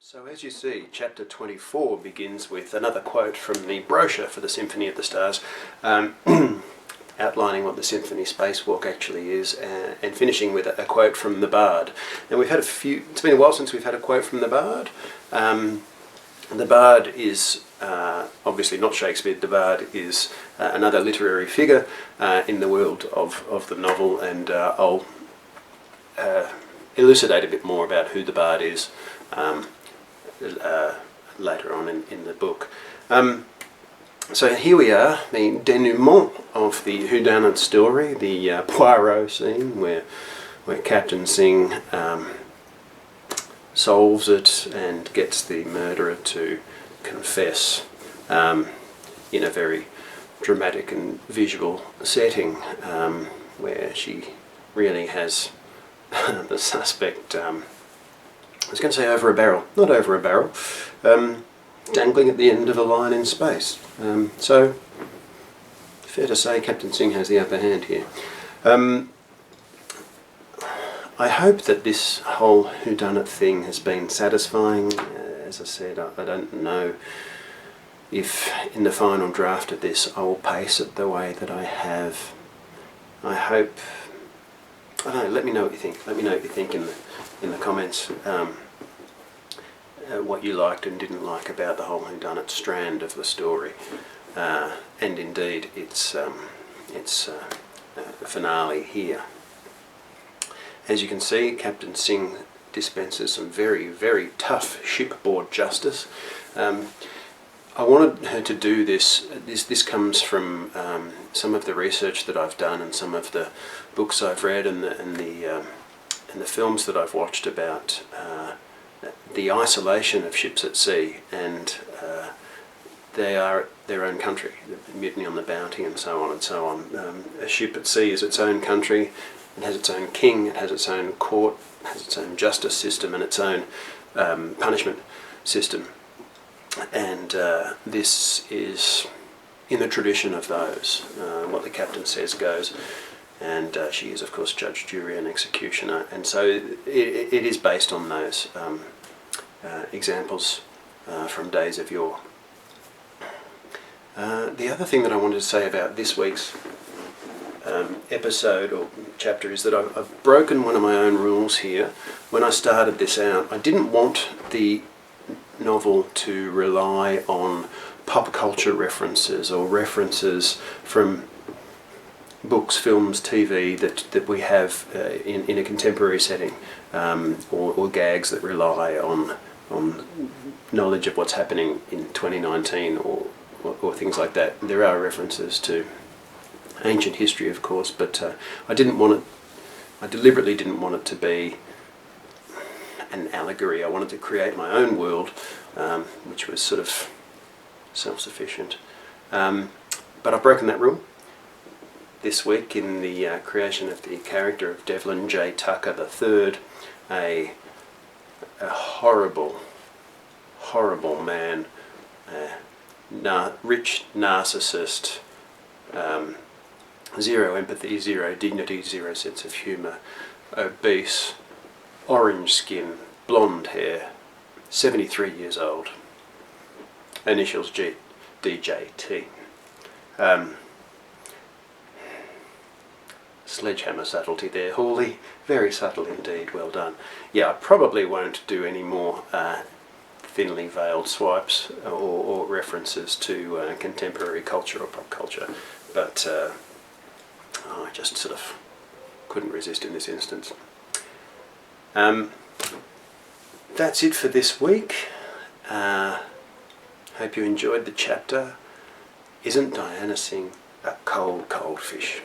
So as you see, chapter 24 begins with another quote from the brochure for the Symphony of the Stars, outlining what the Symphony Spacewalk actually is, and finishing with a quote from the Bard. Now we've had it's been a while since we've had a quote from the Bard. The Bard is obviously not Shakespeare. The Bard is another literary figure in the world of the novel, and I'll elucidate a bit more about who the Bard is later on in the book. So here we are, the denouement of the whodunit story, the Poirot scene where Captain Sing solves it and gets the murderer to confess in a very dramatic and visual setting, where she really has the suspect, I was going to say over a barrel, not over a barrel, dangling at the end of a line in space. So, fair to say Captain Sing has the upper hand here. I hope that this whole whodunit thing has been satisfying. As I said, I don't know if in the final draft of this I will pace it the way that I have. I hope... I don't know, let me know what you think. Let me know what you think in the comments, what you liked and didn't like about the whole whodunit strand of the story, and indeed its finale here. As you can see, Captain Sing dispenses some very, very tough shipboard justice. I wanted her to do this. This comes from some of the research that I've done and some of the books I've read and the films that I've watched about the isolation of ships at sea, and they are their own country, the Mutiny on the Bounty and so on and so on. A ship at sea is its own country. It has its own king, it has its own court, it has its own justice system and its own punishment system. And this is in the tradition of those. What the captain says goes, and she is of course judge, jury and executioner, and so it is based on those examples from days of yore. The other thing that I wanted to say about this week's episode or chapter is that I've broken one of my own rules here. When I started this out, I didn't want the novel to rely on pop culture references or references from books, films, TV that we have in a contemporary setting, or gags that rely on knowledge of what's happening in 2019 or things like that. There are references to ancient history, of course, but I deliberately didn't want it to be an allegory. I wanted to create my own world, which was sort of self-sufficient. But I've broken that rule this week in the creation of the character of Devlin J. Tucker III, a horrible, horrible man, rich narcissist, zero empathy, zero dignity, zero sense of humour, obese, orange skin, blonde hair, 73 years old, initials DJT. Sledgehammer subtlety there, Hawley, very subtle indeed, well done. Yeah, I probably won't do any more thinly veiled swipes or references to contemporary culture or pop culture, but I just sort of couldn't resist in this instance. That's it for this week. Hope you enjoyed the chapter. Isn't Diana Sing a cold, cold fish?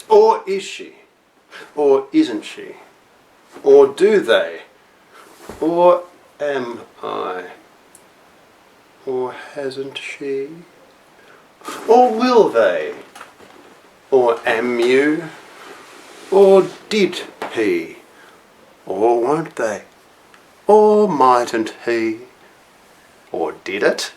Or is she? Or isn't she? Or do they? Or am I? Or hasn't she? Or will they? Or am you? Or did he? Or won't they? Or mightn't he? Or did it?